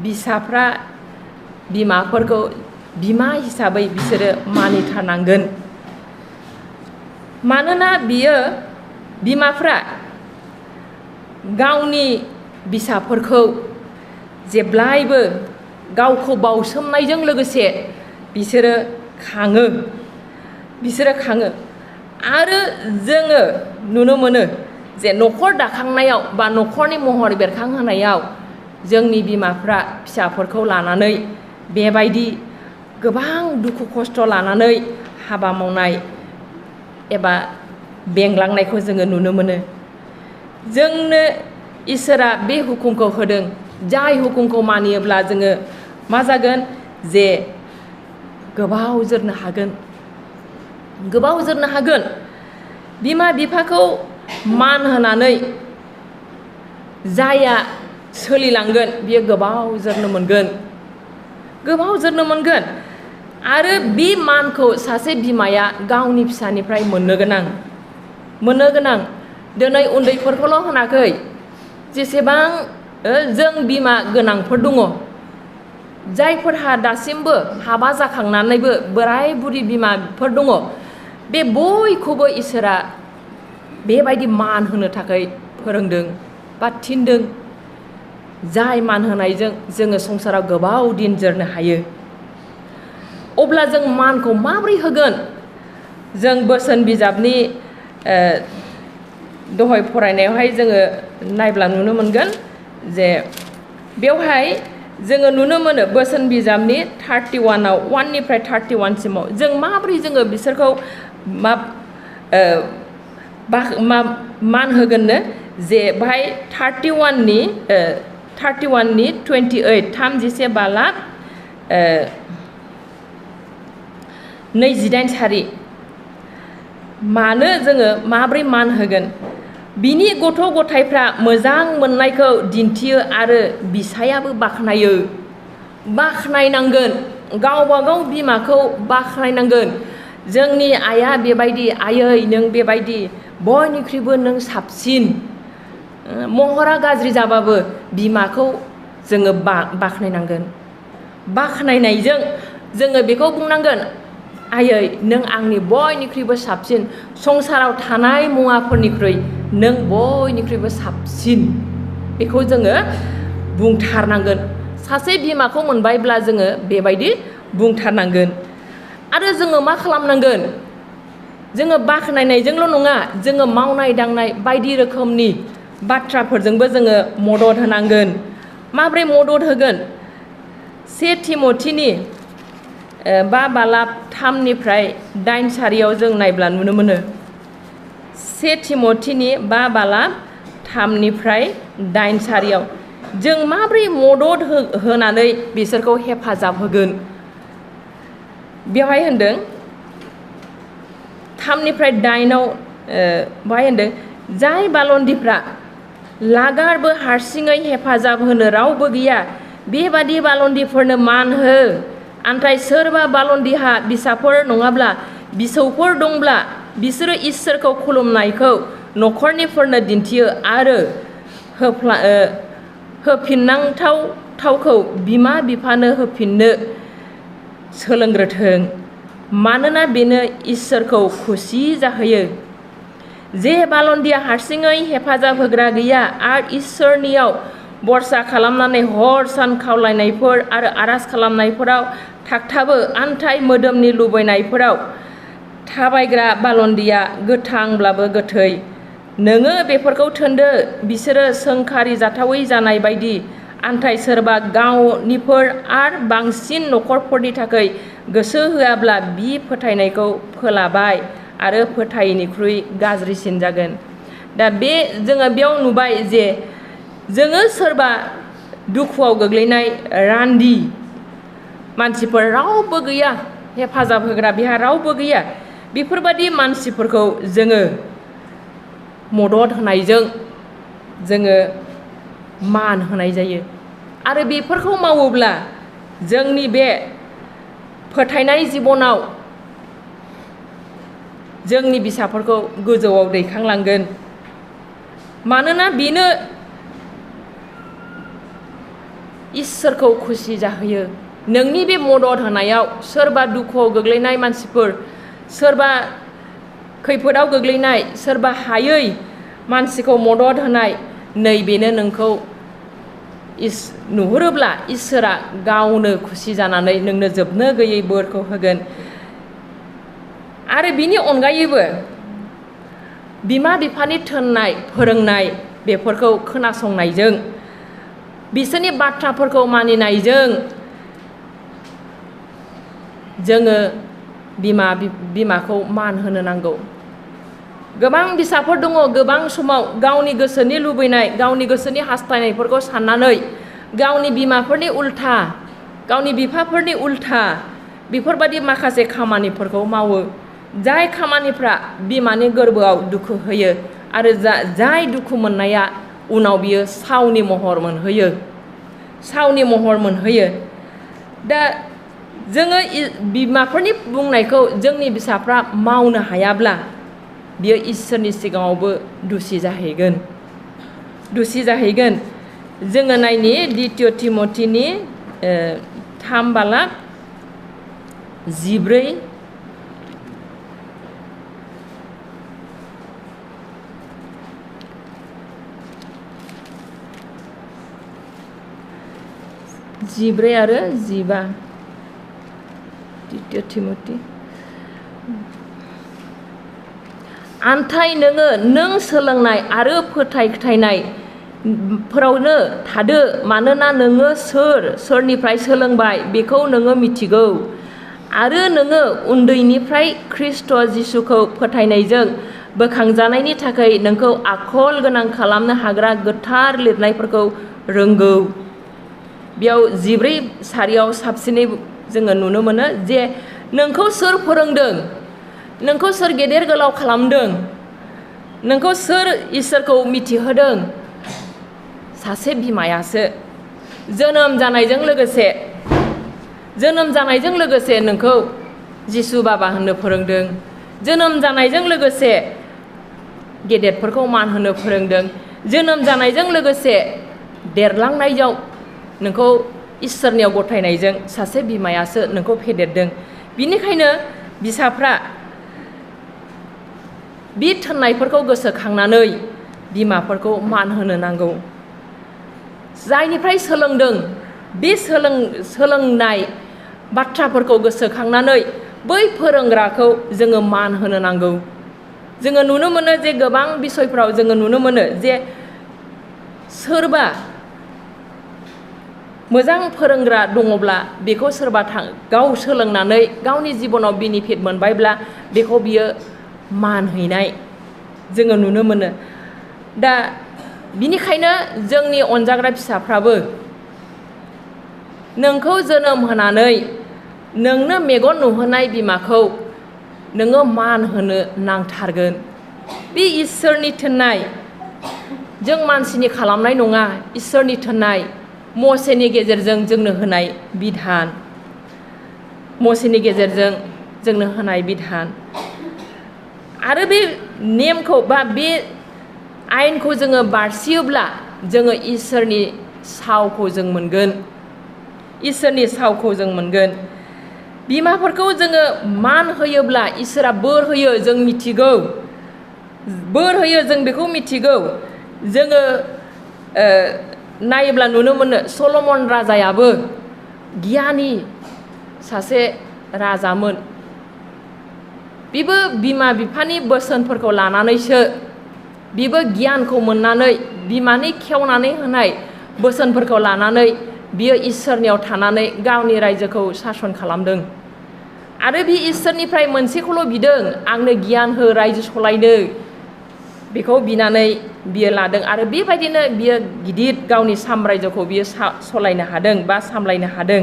बिसाफ्रा बिमाफोरखौ बिमा हिसाबै बिसोरो मानिथारनांगोन। मानोना बियो बिमाफ्रा गावनि बिसाफोरखौ जेब्लायबो गावखौ बावसोमनायजों लोगोसे बिसोरो खाङो। आरो जोङो नुनो मोनो जे न'खर दाखांनायाव बा न'खरनि महर बेरखांहोनायाव जोंनि बिमाफ्रा फिसाफोरखौ लानानै बेबायदि गोबां दुखु खस्थ' लानानै हाबा मावनाय एबा बेंलांनायखौ जोङो नुनो मोनो। जोंनो इसोरा बे हुकुमखौ होदों, जाय हुकुमखौ मानियोब्ला जोङो मा जागोन जे गोबाव जोरनो हागोन। बिमा बिफाखौ मान होनानै जायआ सोलिलांगोन बियो गोबाव जोरनो मोनगोन। आरो बे मानखौ सासे बिमाया गावनि फिसानिफ्राय मोननो गोनां। दिनै उन्दैफोरखौल' होनाखै, जेसेबां जों बिमा गोनांफोर दङ, जायफोरहा दासिमबो हाबा जाखांनानैबो बोराय बुरि बिमाफोर दङ, बे बयखौबो इसोरा बेबायदि मान होनो थाखाय फोरोंदों बा थिनदों। जाय मान होनायजों जोङो संसाराव गोबाव दिन जोरनो हायो। अब्ला जों मानखौ माबोरै होगोन? जों बोसोन बिजाबनि दहाय फरायनायावहाय जोङो नायब्ला नुनो मोनगोन जे बेवहाय जोङो नुनो मोनो बोसोन बिजाबनि 31आव 1निफ्राय 31सिमाव जों माबोरै जोङो बिसोरखौ मान होगोननो, जे बाहाय 31नि 28 31 बालाब 28 सारि मानो जोङो माब्रै मान होगोन? बिनि गथ' गथायफ्रा मोजां मोननायखौ दिन्थियो आरो बिसायाबो बाख्नायनांगोन। गावबागाव बिमाखौ बाख्नायनांगोन। जोंनि आइया बेबायदि, आयै नों बेबायदि, बयनिख्रुइबो नों साबसिन। महरा गाज्रि जाबाबो बिमाखौ जोङो बाख्नायनांगोन। बाख्नायनायजों जोङो बेखौ बुंनांगोन, आयै नों आंनि बयनिख्रुइबो साबसिन, संसाराव थानाय मुवाफोरनिख्रुइ नों बयनिख्रुइबो साबसिन। बेखौ जोङो बुंथारनांगोन। सासे बिमाखौ मोनबायब्ला जोङो बेबायदि बुंथारनांगोन। आरो जोङो मा खालामनांगोन? जोङो बाख्नायनायजोंल' नङा, जोङो मावनाय दांनाय बायदि रोखोमनि बाथ्राफोरजोंबो जोङो मदद होनांगोन। माब्रै मदद होगोन? 1 थिमथिनि 5 बालाब 3निफ्राय 8 सारियाव जों नायब्ला नुनो मोनो। 1 थिमथिनि 5 बालाब 3निफ्राय 8 सारियाव जों माब्रै मदद होनानै बिसोरखौ हेफाजाब होगोन? बेवहाय होनदों 3निफ्राय 8आव बेवहाय होनदों, जाय बालन्दिफ्रा लागारबो हारसिङै हेफाजाब होनो रावबो गैया, बेबादि बालन्दिफोरनो मान हो। नाथाय सोरबा बालन्दिहा बिसाफोर नङाब्ला बिसौफोर दंब्ला बिसोरो इसोरखौ खुलुमनायखौ न'खरनिफोरनो दिन्थियो आरो होफिननांथावखौ बिमा बिफानो होफिननो सोलोंग्रोथों। मानोना बेनो इसोरखौ खुसि जाहोयो। जे बालन्दिया हारसिङै हेफाजाब होग्रा गैया आरो इसोरनियाव बरसा खालामनानै हर सान खावलायनायफोर आरो आरज खालामनायफोराव थागथाबो, आन्थाय मोदोमनि लुबैनायफोराव थाबायग्रा बालन्दिया गोथांब्लाबो गोथै। नोङो बेफोरखौ थोनदो, बिसोरो सोंखारि जाथावै जानाय बायदि। आन्थाय सोरबा गावनिफोर आरो बांसिन न'खरफोरनि थाखाय गोसो होआब्ला बि फोथायनायखौ फोलाबाय आरो फोथायैनिख्रुइ गाज्रिसिन जागोन। दा जोङो बेयाव नुबाय जे जोङो सोरबा दुखुआव गोग्लैनाय रान्दि मानसिफोर रावबो गैया, हेफाजाब होग्रा बेहा रावबो गैया, बेफोरबादि मानसिफोरखौ जोङो मदद होनायजों जोङो मान होनाय जायो। आरो बेफोरखौ मावोब्ला जोंनि बे फोथायनाय जिबनाव जोंनि बिसाफोरखौ गोजौआव दैखांलांगोन। मानोना बेनो इसोरखौ खुसि जाहोयो नोंनि बे मदद होनायाव सोरबा दुखुआव गोग्लैनाय मानसिफोर सोरबा खैफोदाव गोग्लैनाय सोरबा हायै मानसिखौ मदद होनाय नैबेनो नोंखौ नुहुरोब्ला इसोरा गावनो खुसि जानानै नोंनो जोबनो गैयै बोरखौ होगोन आरो बिनि अनगायैबो बिमा बिफानि थोननाय फोरोंनाय बेफोरखौ खोनासंनायजों बिसोरनि बाथ्राफोरखौ मानिनायजों जोङो बिमाखौ मान होनो नांगौ गोबां फिसाफोर दङ गोबां समाव गावनि गोसोनि लुबैनाय गावनि गोसोनि हास्थायनायफोरखौ साननानै गावनि बिमाफोरनि उल्था गावनि बिफाफोरनि उल्था बेफोरबायदि माखासे खामानिफोरखौ मावो जाय खामानिफ्रा बिमानि गोरबोआव दुखु होयो आरो जाय दुखु मोननाया उनाव बियो सावनि महर मोनहैयो दा जोङो बिमाफोरनि बुंनायखौ जोंनि फिसाफ्रा मावनो हायाब्ला बियो इसोरनि सिगाङावबो दुसि जाहैगोन जोङो नायनि द्वितीय तिमथिनि 3:14 आरो 15 द्वितीय तिमथि आन्थाय नों सोलोंनाय आरो फोथायनायफोरावनो थादो मानोना नोङो सोरनिफ्राय सोलोंबाय बेखौ नोङो मिथिगौ आरो नोङो उन्दैनिफ्राय ख्रिस्ट जिसुखौ फोथायनायजों बोखांजानायनि थाखाय नोंखौ आखल गोनां खालामनो हाग्रा गोथार लिरनायफोरखौ रोंगौ बेयाव 14 सारियाव साबसिनै जोङो नुनो मोनो जे नोंखौ सोर फोरोंदों नोंखौ सोर गेदेर गोलाव खालामदों नोंखौ सोर इसोरखौ मिथिहोदों सासे बिमायासो जोनोम जानायजों लोगोसे नोंखौ जिसु बाबा होननो फोरोंदों जोनोम जानायजों लोगोसे गेदेरफोरखौ मान होनो फोरोंदों जोनोम जानायजों लोगोसे देरलांनायाव नोंखौ इसोरनियाव गथायनायजों सासे बिमायासो नोंखौ फेदेरदों बिनिखायनो बिसाफ्रा बे थोननायफोरखौ गोसोखांनानै बिमाफोरखौ मान होनो नांगौ जायनिफ्राय सोलोंदों बे सोलोंनाय बाथ्राफोरखौ गोसोखांनानै बै फोरोंग्राखौ जोङो मान होनो नांगौ जोङो नुनो मोनो जे गोबां बिसयफ्राव जोङो नुनो मोनो जे सोरबा मोजां फोरोंग्रा दङब्ला बेखौ सोरबा गाव सोलोंनानै गावनि जिबनाव बेनिफिट मोनबायब्ला बेखौ बियो मान हैनाय जोङो नुनो मोनो दा बिनिखायनो जोंनि अनजाग्रा फिसाफ्राबो नोंखौ जोनोम होनानै नोंनो मेगन नुहोनाय बिमाखौ नोङो मान होनो नांथारगोन बे इसोरनि थोननाय जों मानसिनि खालामनाय नङा इसोरनि थोननाय मसेनि गेजेरजों जोंनो होनाय बिधान आरो बे नेमखौ बा बे आयेनखौ जोङो बारसियोब्ला जोङो इसोरनि सावखौ जों मोनगोन बिमाफोरखौ जोङो मान होयोब्ला इसोरा बोर होयो जों मिथिगौ बोर होयो जों बेखौ मिथिगौ जोङो नायोब्ला नुनो मोनो सलमन राजायाबो गियानि सासे राजामोन बिबो बिमा बिफानि बोसोनफोरखौ लानानैसो बिबो गियानखौ मोननानै बिमानि खेवनानै होनाय बोसोनफोरखौ लानानै बियो इसोरनियाव थानानै गावनि रायजोखौ सासन खालामदों आरो बे इसोरनिफ्राय मोनसेखौल' बिदों आंनो गियान हो रायजो सलायनो बेखौ बिनानै बियो लादों आरो बेबायदिनो बियो गिदिर गावनि साम्रायजोखौ बियो सलायनो हादों बा सामलायनो हादों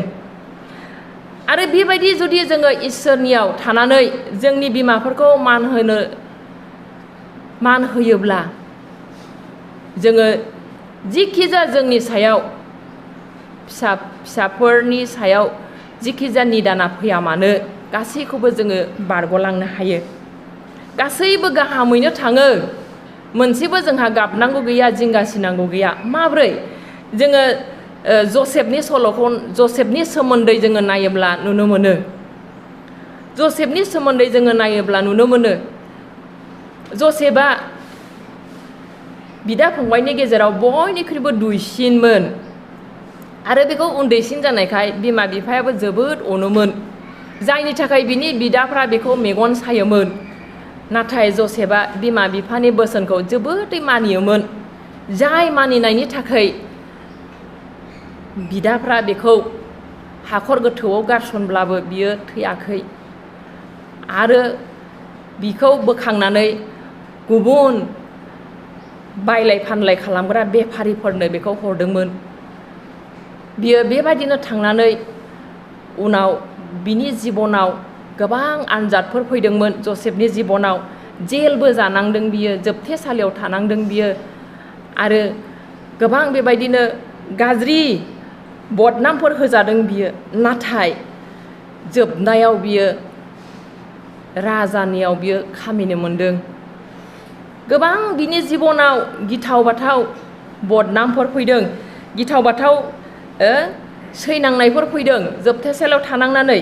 आरो बेबायदि जुदि जोङो इसोरनियाव थानानै जोंनि बिमाफोरखौ मान होयोब्ला जोङो जिखिजाया जोंनि सायाव फिसाफोरनि सायाव जिखिजाया निदाना फैया मानो गासैखौबो जोङो बारग'लांनो हायो गासैबो गाहामैनो थाङो मोनसेबो जोंहा गाबनांगौ गैया जिंगासिनांगौ गैया माब्रै जोङो जसेफनि सल'खौ जसेफनि सोमोन्दै जोङो नायोब्ला नुनो मोनो जसेफनि सोमोन्दै जोङो नायोब्ला नुनो मोनो जसेफआ बिदा फंबायनि गेजेराव बयनिख्रुइबो दुइसिनमोन आरो बेखौ उन्दैसिन जानायखाय बिमा बिफायाबो जोबोद अनोमोन जायनि थाखाय बिनि बिदाफ्रा बेखौ मेगन सायोमोन नाथाय जसेफआ बिमा बिफानि बोसोनखौ जोबोदै मानियोमोन जाय मानिनायनि थाखाय बिदाफ्रा बेखौ हाखर गोथौआव गारसनब्लाबो बियो थैयाखै आरो बिखौ बोखांनानै गुबुन बायलाय फानलाय खालामग्रा बेफारिफोरनो बेखौ हरदोंमोन बियो बेबायदिनो थांनानै उनाव बिनि जिबनाव गोबां आनजादफोर फैदोंमोन जसेफनि जिबनाव जेलबो जानांदों बियो जोबथेसालियाव थानांदों बियो आरो गोबां बेबायदिनो गाज्रि बदनामफोर होजादों बियो नाथाय जोबनायाव बियो राजानियाव बियो खामिनो मोनदों गोबां बिनि जिबनाव गिथाव बाथाव बदनामफोर फैदों गिथाव बाथाव सैनांनायफोर फैदों जोबथेसालियाव थानांनानै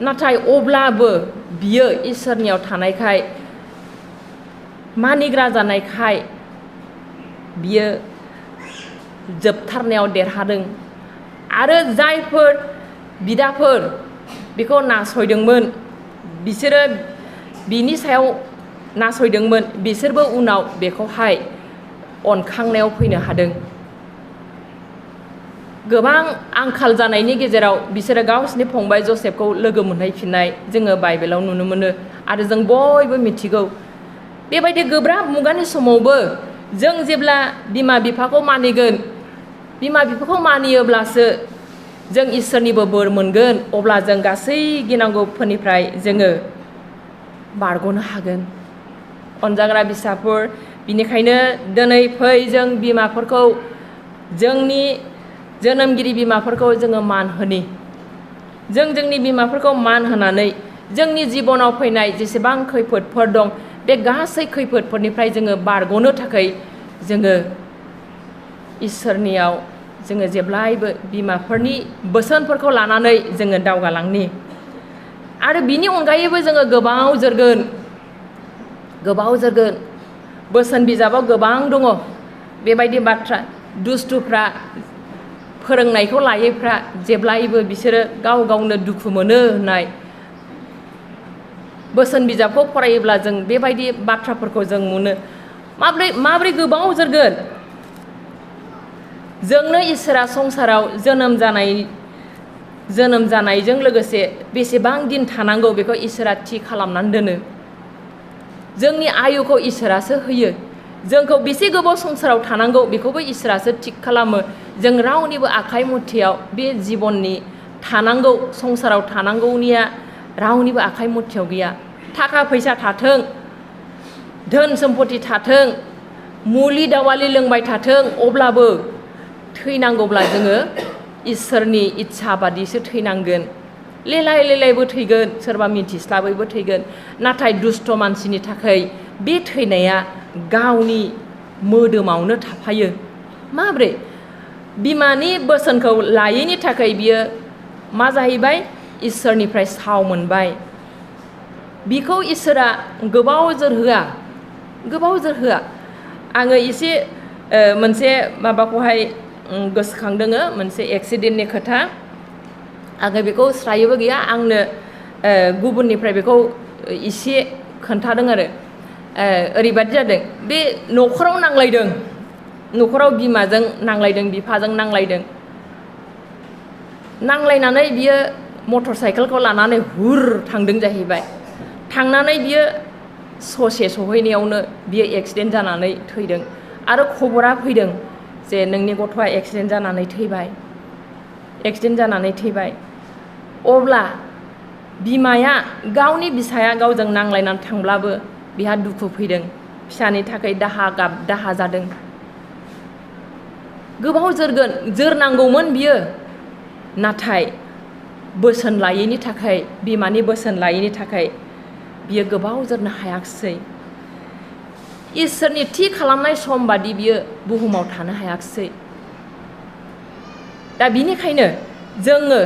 नाथाय अब्लाबो बियो इसोरनियाव थानायखाय मानिग्रा जानायखाय बियो जोबथारनायाव देरहादों आरो जायफोर बिदाफोर बेखौ नासयदोंमोन बिसोरो बिनि सायाव नासयदोंमोन बिसोरबो उनाव बेखौहाय अनखांनायाव फैनो हादों गोबां आंखाल जानायनि गेजेराव बिसोरो गावसिनि फंबाय जसेफखौ लोगो मोनहैफिननाय जोङो बाइबेलाव नुनो मोनो आरो जों बयबो मिथिगौ बेबायदि गोब्राब मुगानि समावबो जों जेब्ला बिमा बिफाखौ मानिगोन बिमा बिफाखौ मानियोब्लासो जों इसोरनिबो बोर मोनगोन अब्ला जों गासै गिनांगौफोरनिफ्राय जोङो बारग'नो हागोन अनजाग्रा बिसाफोर बिनिखायनो दिनै फै जों बिमाफोरखौ जोंनि जोनोमगिरि बिमाफोरखौ जोङो मान होनि जों जोंनि बिमाफोरखौ मान होनानै जोंनि जिबनाव फैनाय जेसेबां खैफोदफोर दं बे गासै खैफोदफोरनिफ्राय जोङो बारग'नो थाखाय जोङो इसोरनियाव जोङो जेब्लायबो बिमाफोरनि बोसोनफोरखौ लानानै जोङो दावगालांनि आरो बिनि अनगायैबो जोङो गोबाव जोरगोन बोसोन बिजाबाव गोबां दङ बेबायदि बाथ्रा दुस्थुफ्रा फोरोंनायखौ लायैफ्रा जेब्लायबो बिसोरो गाव गावनो दुखु मोनो होननाय बोसोन बिजाबखौ फरायोब्ला जों बेबायदि बाथ्राफोरखौ जों मोनो माब्रै गोबाव जोरगोन जोंनो इसोरा संसाराव जोनोम जानायजों लोगोसे बेसेबां दिन थानांगौ बेखौ इसोरा थि खालामनानै दोनो जोंनि आयुखौ इसोरासो होयो जोंखौ बेसे गोबाव संसाराव थानांगौ बेखौबो इसोरासो थिग खालामो जों रावनिबो आखाइ मुथियाव बे जिबननि थानांगौ संसाराव थानांगौनिया रावनिबो आखाइ मुथियाव गैया थाखा फैसा थाथों धोन सम्पति थाथों मुलि दावालि लोंबाय थाथों अब्लाबो थैनांगौब्ला जोङो इसोरनि इच्छा बादिसो थैनांगोन लेलाय लेलायबो थैगोन सोरबा मिथिस्लाबैबो थैगोन नाथाय दुष्ट मानसिनि थाखाय बे थैनाया गावनि मोदोमावनो थाफायो माब्रै बिमानि बोसोनखौ लायैनि थाखाय बियो मा जाहैबाय इसोरनिफ्राय साव मोनबाय बिखौ इसोरा गोबाव जोर होआ आङो एसे मोनसे माबाखौहाय गोसोखांदोङो मोनसे एक्सिडेन्टनि खोथा आङो बेखौ स्रायोबो गैया आंनो गुबुननिफ्राय बेखौ एसे खोन्थादों आरो ओरैबादि जादों बे न'खराव नांलायदों न'खराव बिमाजों नांलायदों बिफाजों नांलायनानै बियो मटर साइकेलखौ लानानै हुर थांदों जाहैबाय थांनानै बियो ससे सहैनायावनो बियो एक्सिडेन्ट जानानै थैदों आरो खबरा फैदों जे नोंनि गथ'आ एक्सिडेन्ट जानानै थैबाय अब्ला बिमाया गावनि बिसाया गावजों नांलायनानै थांब्लाबो बिहा दुखु फैदों फिसानि थाखाय दाहा जादों गोबाव जोरनांगौमोन बियो नाथाय बोसोन लायैनि थाखाय बिमानि बोसोन लायैनि थाखाय बियो गोबाव जोरनो हायाखिसै इसोरनि थि खालामनाय सम बादि बियो बुहुमाव थानो हायाखिसै दा बिनिखायनो जोङो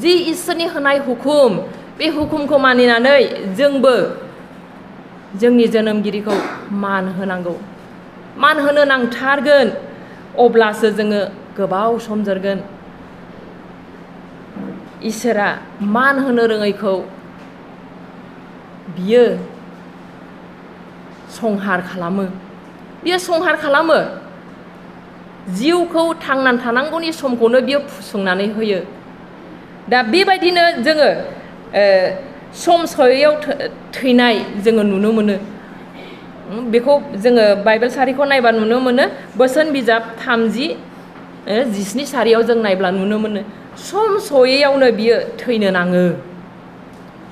जि इसोरनि होनाय हुकुम बे हुकुमखौ मानिनानै जोंबो जोंनि जोनोमगिरिखौ मान होनांगौ मान होनो नांथारगोन अब्लासो जोङो गोबाव सम जोरगोन इसोरा मान होनो रोङैखौ बियो संहार खालामो बियो संहार खालामो जिउखौ थांनानै थानांगौनि समखौनो बियो फुसंनानै होयो दा बेबायदिनो जोङो सम सयैयाव थैनाय जोङो नुनो मोनो बेखौ जोङो बाइबेल सारिखौ नायबा नुनो मोनो बोसोन बिजाब 30:17 सारियाव जों नायब्ला नुनो मोनो सम सयैयावनो बियो थैनो नाङो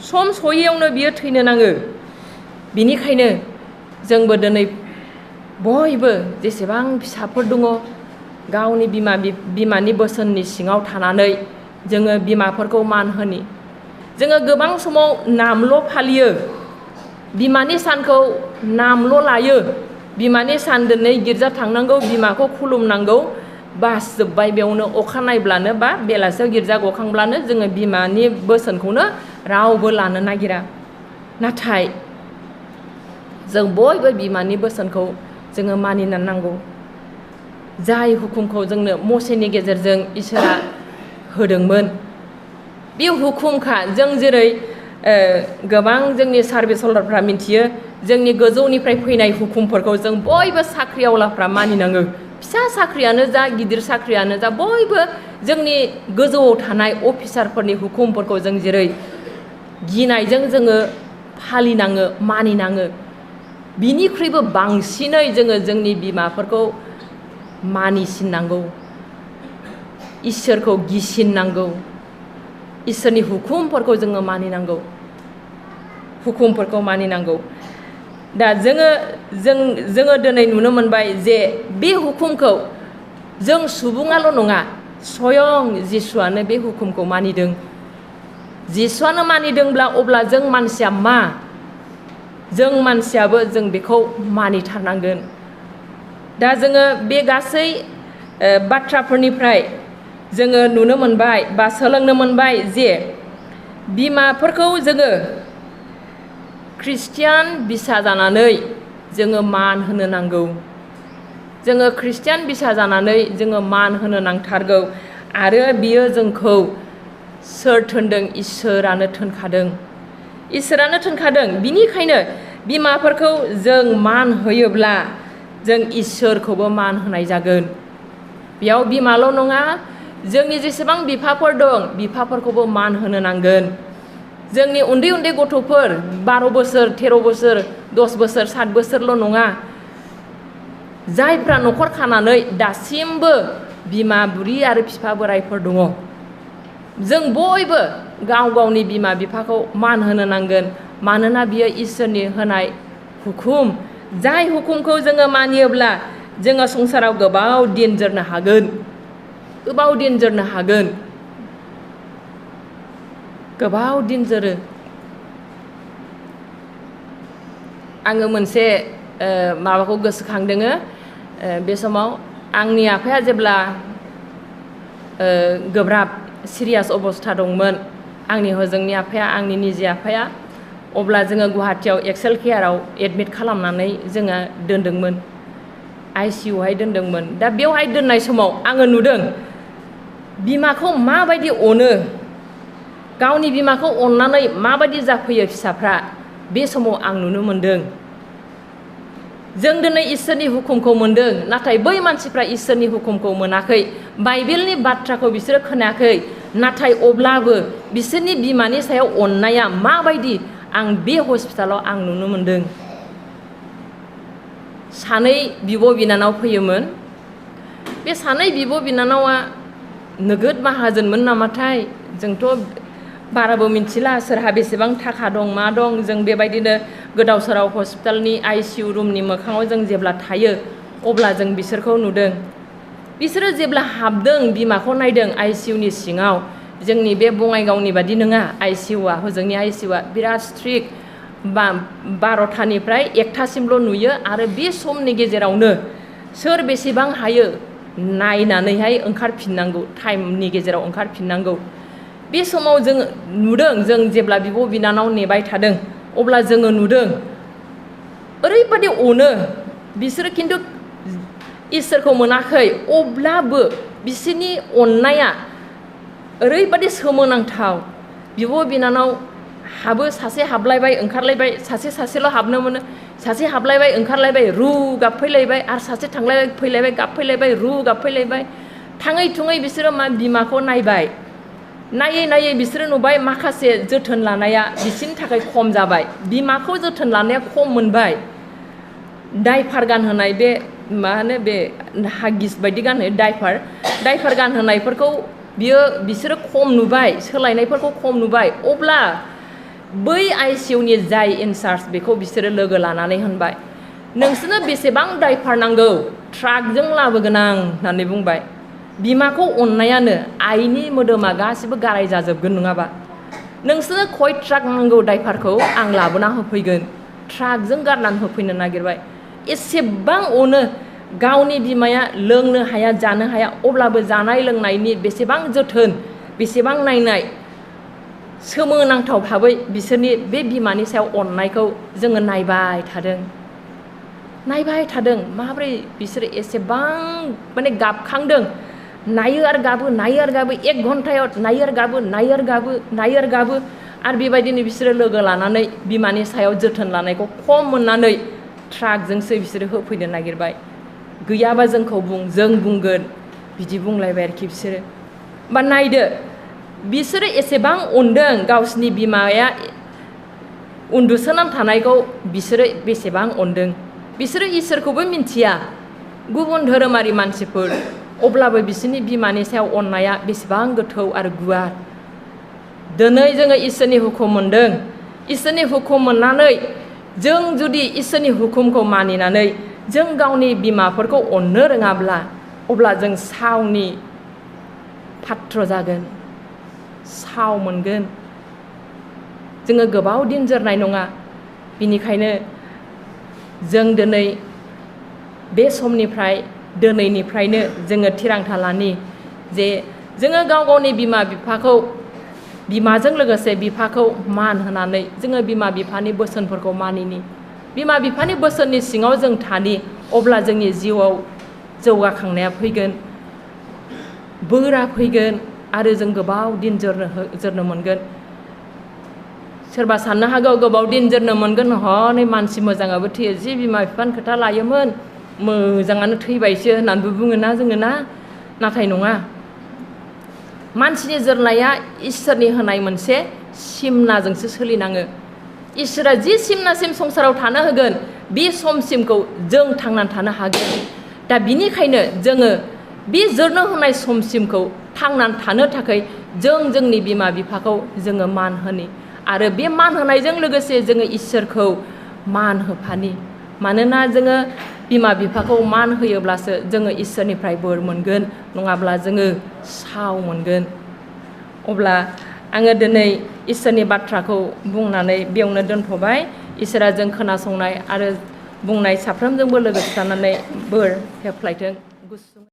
सम सयैयावनो बियो थैनो नाङो बिनिखायनो जोंबो दिनै बयबो जेसेबां फिसाफोर दङ गावनि बिमानि बोसोननि सिङाव थानानै जोङो बिमाफोरखौ मान होनि जोङो गोबां समाव नामल' फालियो बिमानि सानखौ नामल' लायो बिमानि सान दिनै गिर्जा थांनांगौ बिमाखौ खुलुमनांगौ बास जोब्बाय बेयावनो अखा नायब्लानो बा बेलासियाव गिर्जा गखांब्लानो जोङो बिमानि बोसोनखौनो रावबो लानो नागिरा नाथाय जों बयबो बिमानि बोसोनखौ जोङो मानिनानै नांगौ जाय हुकुमखौ जोंनो मसेनि गेजेरजों इसोरा होदोंमोन बे हुकुमखा जों जेरै गोबां जोंनि सार्भिस हल्डारफ्रा मिथियो जोंनि गोजौनिफ्राय फैनाय हुकुमफोरखौ जों बयबो साख्रिआवलाफ्रा मानिनांगौ फिसा साख्रियानो जा गिदिर साख्रियानो जा बयबो जोंनि गोजौआव थानाय अफिसारफोरनि हुकुमफोरखौ जों जेरै गिनायजों जोङो फालिनाङो मानिनाङो बिनिख्रुइबो बांसिनै जोङो जोंनि बिमाफोरखौ मानिसिननांगौ इसोरखौ गिसिननांगौ इसोरनि हुकुमफोरखौ जोङो मानिनांगौ हुकुमफोरखौ मानिनांगौ दा जोङो दिनै नुनो मोनबाय जे बे हुकुमखौ जों सुबुङाल' नङा स्वयं जिसुआनो बे हुकुमखौ मानिदों जिसुआनो मानिदोंब्ला अब्ला जों मानसिया मा जों मानसियाबो जों बेखौ मानिथारनांगोन दा जोङो बे गासै बाथ्राफोरनिफ्राय जोङो नुनो मोनबाय बा सोलोंनो मोनबाय जे बिमाफोरखौ जोङो ख्रिस्टियान बिसा जानानै जोङो मान होनो नांगौ जोङो ख्रिस्टियान बिसा जानानै जोङो मान होनो नांथारगौ आरो बियो जोंखौ सोर थोनदों इसोरानो थोनखादों बिनिखायनो बिमाफोरखौ जों मान होयोब्ला जों इसोरखौबो मान होनाय जागोन बेयाव बिमाल' नङा जोंनि जेसेबां बिफाफोर दं बिफाफोरखौबो मान होनो नांगोन जोंनि उन्दै उन्दै गथ'फोर 12 बोसोर 13 बोसोर 10 बोसोर 7 बोसोरल' नङा जायफ्रा न'खर खानानै दासिमबो बिमा बुरि आरो बिफा बोरायफोर दङ जों बयबो गाव गावनि बिमा बिफाखौ मान होनो नांगोन मानोना बियो इसोरनि होनाय हुकुम जाय हुकुमखौ जोङो मानियोब्ला जोङो संसाराव गोबाव दिन जोरनो हागोन गोबाव दिन जोरो आङो मोनसे माबाखौ गोसोखांदोङो बे समाव आंनि आफाया जेब्ला गोब्राब सिरियास अबस्था दंमोन आंनि हजोंनि आफाया आंनि निजे आफाया अब्ला जोङो गुवाहाटियाव एक्सेल केयाराव एडमिट खालामनानै जोङो दोनदोंमोन आइसिइउआवहाय दोनदोंमोन दा बेवहाय दोननाय समाव आङो नुदों बिमाखौ माबायदि अनो गावनि बिमाखौ अननानै माबायदि जाफैयो फिसाफ्रा बे समाव आं नुनो मोनदों जों दिनै इसोरनि हुकुमखौ मोनदों नाथाय बै मानसिफ्रा इसोरनि हुकुमखौ मोनाखै बाइबेलनि बाथ्राखौ बिसोरो खोनायाखै नाथाय अब्लाबो बिसोरनि बिमानि सायाव अननाया माबायदि आं बे हस्पिटालाव आं नुनो मोनदों सानै बिब' बिनानाव फैयोमोन बे सानै बिब' बिनानावा नोगोद माहाजोनमोन नामाथाय जोंथ' बाराबो मिथिला सोरहा बेसेबां थाखा दं मा दं जों बेबायदिनो गोदाव सोराव हस्पिटालनि आइसिइउ रुमनि मोखाङाव जों जेब्ला थायो अब्ला जों बिसोरखौ नुदों बिसोरो जेब्ला हाबदों बिमाखौ नायदों आइसिइउनि सिङाव जोंनि बे बङाइगावनि बादि नङा आइसिइउआ हजोंनि आइसिइउआ बिराद स्ट्रिक्ट 12टानिफ्राय 1टासिमल' नुयो आरो बे समनि गेजेरावनो सोर बेसेबां हायो नायनानैहाय ओंखारफिननांगौ टाइमनि गेजेराव ओंखारफिननांगौ बे समाव जों नुदों जों जेब्ला बिब' बिनानाव नेबाय थादों अब्ला जोङो नुदों ओरैबादि अनो बिसोरो खिन्थु इसोरखौ मोनाखै अब्लाबो बिसोरनि अननाया ओरैबादि सोमोनांथाव बिब' बिनानाव हाबो सासे हाबलायबाय ओंखारलायबाय सासेल' हाबनो मोनो सासे हाबलायबाय ओंखारलायबाय रु गाबफैलायबाय आरो सासे थांलायबाय फैलायबाय गाबफैलायबाय रु गाबफैलायबाय थाङै थुङै बिसोरो मा बिमाखौ नायबाय नायै बिसोरो नुबाय माखासे जोथोन लानाया बिसोरनि थाखाय खम जाबाय बिमाखौ जोथोन लानाया खम मोनबाय डाइपार गानहोनाय बे मा होनो बे हागिस बायदि गानहोयो डाइपार गानहोनायफोरखौ बिसोरो खम नुबाय सोलायनायफोरखौ खम नुबाय अब्ला बै ICUनि जाय इनचार्ज बेखौ बिसोरो लोगो लानानै होनबाय नोंसोरनो बेसेबां डाइपार नांगौ ट्राकजों लाबोगोन आं होननानै बुंबाय बिमाखौ अननायानो आइनि मोदोमा गासिबो गाराय जाजोबगोन नङाबा नोंसोरनो खय ट्राक नांगौ डाइपारखौ आं लाबोना होफैगोन ट्राकजों गारनानै होफैनो नागिरबाय एसेबां अनो गावनि बिमाया लोंनो हाया जानो हाया अब्लाबो जानाय लोंनायनि बेसेबां जोथोन बेसेबां नायनाय सोमोनांथाव भाबै बिसोरनि बे बिमानि सायाव अननायखौ जोङो नायबाय थादों माबोरै बिसोरो एसेबां माने गाबखांदों नायो आरो गाबो 1 घन्टायाव नायो आरो गाबो आरो बेबायदिनो बिसोरो लोगो लानानै बिमानि सायाव जोथोन लानायखौ खम मोननानै ट्राकजोंसो बिसोरो होफैनो नागिरबाय गैयाबा जोंखौ जों बुंगोन बिदि बुंलायबाय आरोखि बिसोरो बा नायदो बिसोरो एसेबां अनदों गावसिनि बिमाया उन्दुसोनानै थानायखौ बिसोरो बेसेबां अनदों बिसोरो इसोरखौबो मिन्थिया गुबुन धोरोमारि मानसिफोर अब्लाबो बिसोरनि बिमानि सायाव अननाया बेसेबां गोथौ आरो गुवार दिनै जोङो इसोरनि हुकुम मोनदों इसोरनि हुकुम मोननानै जों जुदि इसोरनि हुकुमखौ मानिनानै जों गावनि बिमाफोरखौ अननो रोङाब्ला अब्ला जों सावनि पात्र जागोन साव मोनगोन जोङो गोबाव दिन जोरनाय नङा बिनिखायनो जों दिनै बे समनिफ्राय दिनैनिफ्रायनो जोङो थिरांथा लानि जे जोङो गावनि बिमा बिफाखौ बिमाजों लोगोसे बिफाखौ मान होनानै जोङो बिमा बिफानि बोसोनफोरखौ मानिनि बिमा बिफानि बोसोननि सिङाव जों थानि अब्ला जोंनि जिउआव जौगाखांनाया फैगोन बोरा फैगोन आरो जों गोबाव दिन जोरनो मोनगोन सोरबा साननो हागौ गोबाव दिन जोरनो मोनगोन हनै मानसि मोजाङाबो थैयो जि बिमा बिफानि खोथा लायोमोन मोजाङानो थैबायसो होननानैबो बुङोना जोङो नाथाय नङा मानसिनि जोरनाया इसोरनि होनाय मोनसे सिमनाजोंसो सोलिनाङो इसोरा जि सिमनासिम संसाराव थानो होगोन बे समसिमखौ जों थांनानै थानो हागोन दा बिनिखायनो जोङो बे जोरनो होनाय समसिमखौ थांनानै थानो थाखाय जोंनि बिमा बिफाखौ जोङो मान होनि आरो बे मान होनायजों लोगोसे जोङो इसोरखौ मान होफानि मानोना जोङो बिमा बिफाखौ मान होयोब्लासो जोङो इसोरनिफ्राय बोर मोनगोन नङाब्ला जोङो साव मोनगोन अब्ला आङो दिनै इसोरनि बाथ्राखौ बुंनानै बेयावनो दोनथ'बाय इसोरा जों खोनासंनाय आरो बुंनाय साफ्रोमजोंबो लोगोसे थानानै बोर होफ्लायथों गुसु